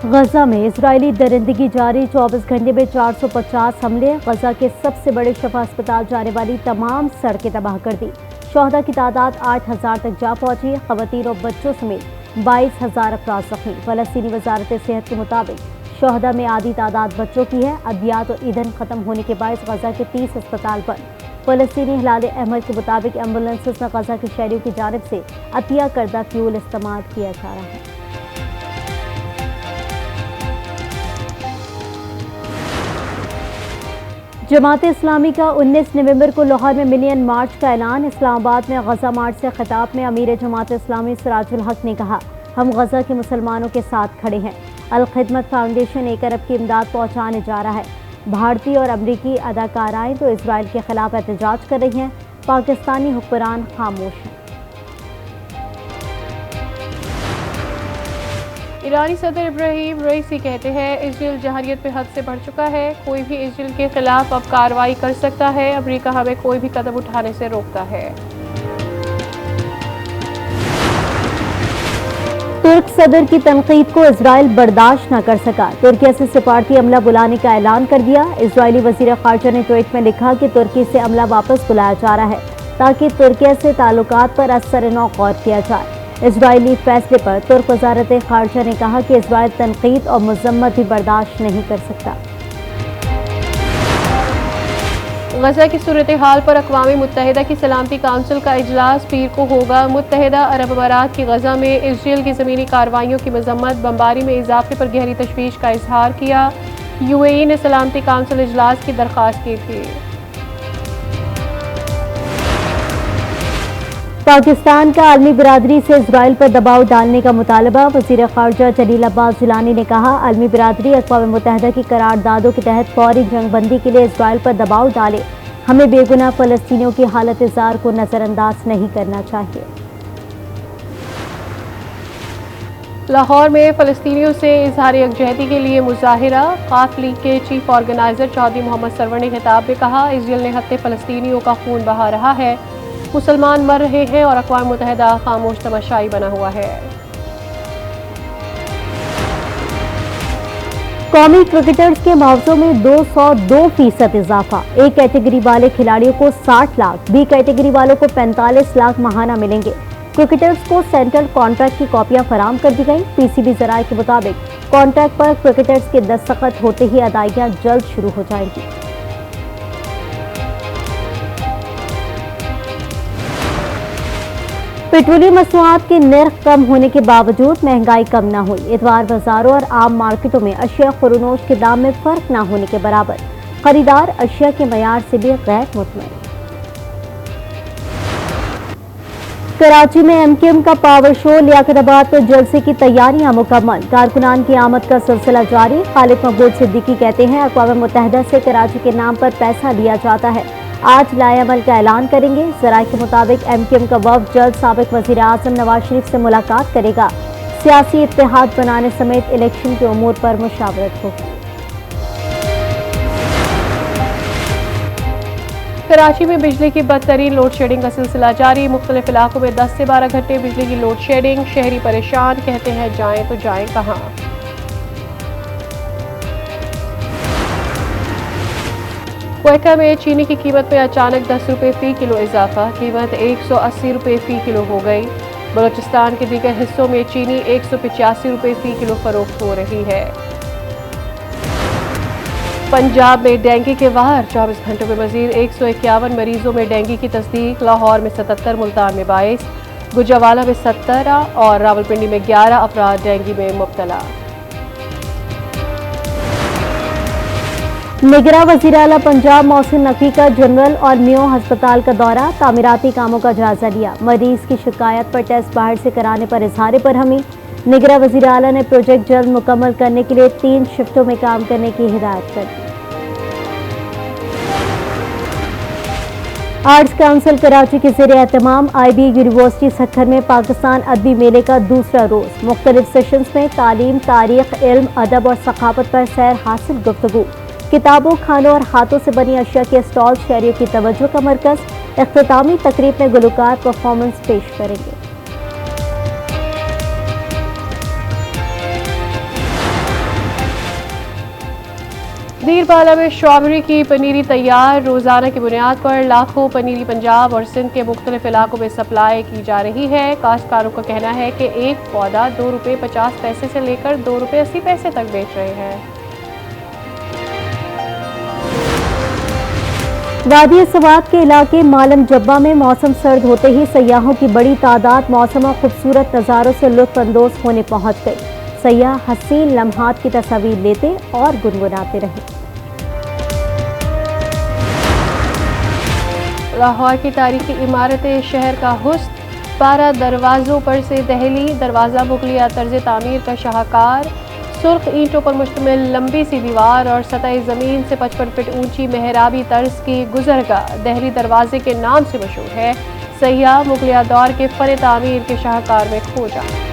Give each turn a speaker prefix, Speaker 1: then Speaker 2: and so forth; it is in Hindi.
Speaker 1: गजा में इजरायली दरिंदगी जारी, 24 घंटे में 450 हमले। गजा के सबसे बड़े शफा अस्पताल जाने वाली तमाम सड़कें तबाह कर दी। शहदा की तादाद 8000 तक जा पहुंची। खवातीन और बच्चों समेत 22,000 अफराद जख्मी। फलस्तीनी वजारत सेहत के मुताबिक शहदा में आधी तादाद बच्चों की है। अद्वियात और ईंधन खत्म होने के बायस गजा के 30 अस्पताल बंद। फलस्तीनी हिलाल अहमद के मुताबिक एम्बुलेंसेस में गजा के शहरियों की जानिब से अतिया करदा फ्यूल इस्तेमाल किया जा रहा है। जमात इस्लामी का 19 नवंबर को लाहौर में मिलियन मार्च का ऐलान। इस्लामाबाद में गजा मार्च से खिताब में अमीर जमात इस्लामी सिराजुल हक ने कहा, हम गजा के मुसलमानों के साथ खड़े हैं। अल खिदमत फाउंडेशन 1 अरब की इमदाद पहुंचाने जा रहा है। भारतीय और अमरीकी अदाकाराएं तो इसराइल के खिलाफ एहतजाज कर रही हैं। पाकिस्तानी हुक्मरान खामोश हैं।
Speaker 2: ईरानी सदर इब्राहिम रईसी कहते हैं, इजराइल जहारियत पे हद से बढ़ चुका है। कोई भी इजराइल के खिलाफ अब कार्रवाई कर सकता है। अमरीका हमें कोई भी कदम उठाने से रोकता है।
Speaker 1: तुर्क सदर की तनकीद को इजराइल बर्दाश्त न कर सका। तुर्की से सिफारती अमला बुलाने का ऐलान कर दिया। इजरायली वजीर खारजा ने ट्वीट में लिखा कि तुर्की से अमला वापस बुलाया जा रहा है ताकि तुर्की से ताल्लुकात पर असर नौ गौर किया जाए। इजरायली फैसले पर तुर्क वजारत खारजा ने कहा कि इजराइल तनकीद और मजम्मत भी बर्दाश्त नहीं कर सकता।
Speaker 2: गजा की सूरत हाल पर अक़वाम मुत्तहिदा की सलामती काउंसिल का इजलास पीर को होगा। मुत्तहिदा अरब अमारात की गजा में इजराइल की ज़मीनी कार्रवाइयों की मजम्मत, बमबारी में इजाफे पर गहरी तशवीश का इजहार किया। UAE ने सलामती काउंसिल इजलास की दरख्वास्त की थी।
Speaker 1: पाकिस्तान का आलमी बिरादरी से इजराइल पर दबाव डालने का मुतालबा। वज़ीर ख़ारजा जलील अब्बास जिलानी ने कहा, आलमी बिरादरी अक़वाम मुत्तहिदा की करारदादों के तहत फौरी जंगबंदी के लिए इजराइल पर दबाव डाले। हमें बेगुनाह फ़लस्तीनियों की हालत ज़ार को नज़रअंदाज नहीं करना चाहिए।
Speaker 2: लाहौर में फ़लस्तीनियों से इजहार यकजहती के लिए मुजाहिरा। क़ाफ लीग के चीफ ऑर्गेनाइज़र चौधरी मोहम्मद सरवर ने खिताब में कहा, इजराइल ने हत्ते फ़लस्तीनियों का खून बहा रहा है। मुसलमान मर रहे हैं और अक़वाम मुत्तहिदा खामोश तमाशाई बना हुआ है।
Speaker 1: कौमी क्रिकेटर्स के मुआवजों में 202% इजाफा। ए कैटेगरी वाले खिलाड़ियों को 60 लाख, बी कैटेगरी वालों को 45 लाख माहाना मिलेंगे। क्रिकेटर्स को सेंट्रल कॉन्ट्रैक्ट की कॉपियां फराहम कर दी गई। PCB ज़राए के मुताबिक कॉन्ट्रैक्ट पर क्रिकेटर्स के दस्तखत होते ही अदायगियां जल्द शुरू हो जाएंगी। पेट्रोलियम मसनूआत के नर्ख कम होने के बावजूद महंगाई कम न हुई। इतवार बाजारों और आम मार्केटों में अशिया खुरनोश के दाम में फर्क न होने के बराबर। खरीदार अशिया के मयार से भी गैर मुतमईन। कराची में MKM का पावर शो, लियाकताबाद पर जलसे की तैयारियां मुकम्मल। कारकुनान की आमद का सिलसिला जारी। खालिद महबूब सिद्दीकी कहते हैं, अक़वाम मुत्तहिदा से कराची के नाम पर पैसा लिया जाता है। आज लाएअमल का ऐलान करेंगे। ज़राए के मुताबिक MKM का वफ़द जल्द साबिक़ वज़ीर आज़म नवाज शरीफ से मुलाकात करेगा। सियासी इत्तेहाद बनाने समेत इलेक्शन के उमूर पर मुशावरत होगी।
Speaker 2: कराची में बिजली की बदतरीन लोड शेडिंग का सिलसिला जारी। मुख्तलिफ इलाकों में 10 से 12 घंटे बिजली की लोड शेडिंग। शहरी परेशान, कहते हैं जाएं तो जाएं कहाँ। क्वेटा में चीनी की कीमत में अचानक 10 रुपये फ़ी किलो इजाफा। कीमत 180 रुपये फ़ी किलो हो गई। बलोचिस्तान के दीगर हिस्सों में चीनी 185 रुपये फ़ी किलो फरोख्त हो रही है। पंजाब में डेंगू के वार, 24 घंटों में मजीद 151 मरीजों में डेंगू की तस्दीक। लाहौर में 77, मुल्तान में 22, गुजरावाला में 17 और रावलपिंडी में 11 अफराद डेंगू में मुब्तला।
Speaker 1: निगरां वज़ीर आला पंजाब मोहसिन नकवी का जनरल और मियो हस्पताल का दौरा। तामीराती कामों का जायजा लिया। मरीज की शिकायत पर टेस्ट बाहर से कराने पर इजहार बरहमी। निगरां वज़ीर आला ने प्रोजेक्ट जल्द मुकम्मल करने के लिए 3 शिफ्टों में काम करने की हिदायत कर दी। आर्ट्स काउंसिल कराची के ज़ेरे एहतमाम IB यूनिवर्सिटी सखर में पाकिस्तान अदबी मेले का दूसरा रोज़। मुख्तलिफ सेशंस में तालीम, तारीख, इल्म, अदब और सखावत पर सैर हासिल गुफ्तगू। किताबों, खानों और हाथों से बनी अशिया के स्टॉल शहरियों की तवज्जो का मरकज़। इख्तितामी तकरीब में गुलकार परफॉर्मेंस पेश करेंगे।
Speaker 2: दीरपाला में स्ट्रॉबेरी की पनीरी तैयार। रोजाना की बुनियाद पर लाखों पनीरी पंजाब और सिंध के मुख्तलिफ इलाकों में सप्लाई की जा रही है। काश्तकारों का कहना है कि एक पौधा ₹2.50 से लेकर ₹2.80 तक बेच रहे हैं।
Speaker 1: वादी सवात के इलाके मालम जब्बा में मौसम सर्द होते ही सयाहों की बड़ी तादाद मौसम और खूबसूरत नज़ारों से लुत्फ अंदोज होने पहुंच गई। सयाह हसीन लम्हात की तस्वीर लेते और गुनगुनाते रहे।
Speaker 2: लाहौर की तारीखी इमारतें शहर का हुस्न। 12 दरवाज़ों पर से दहली दरवाज़ा मुगलिया तर्ज तामीर का शाहकार। सुर्ख ईंटों पर मुश्तमिल लंबी सी दीवार और सतह ज़मीन से 55 फीट ऊंची मेहराबी तर्ज की गुजरगाह दहली दरवाजे के नाम से मशहूर है। सयाह मुगलिया दौर के फन तामीर के शाहकार में खो जाए।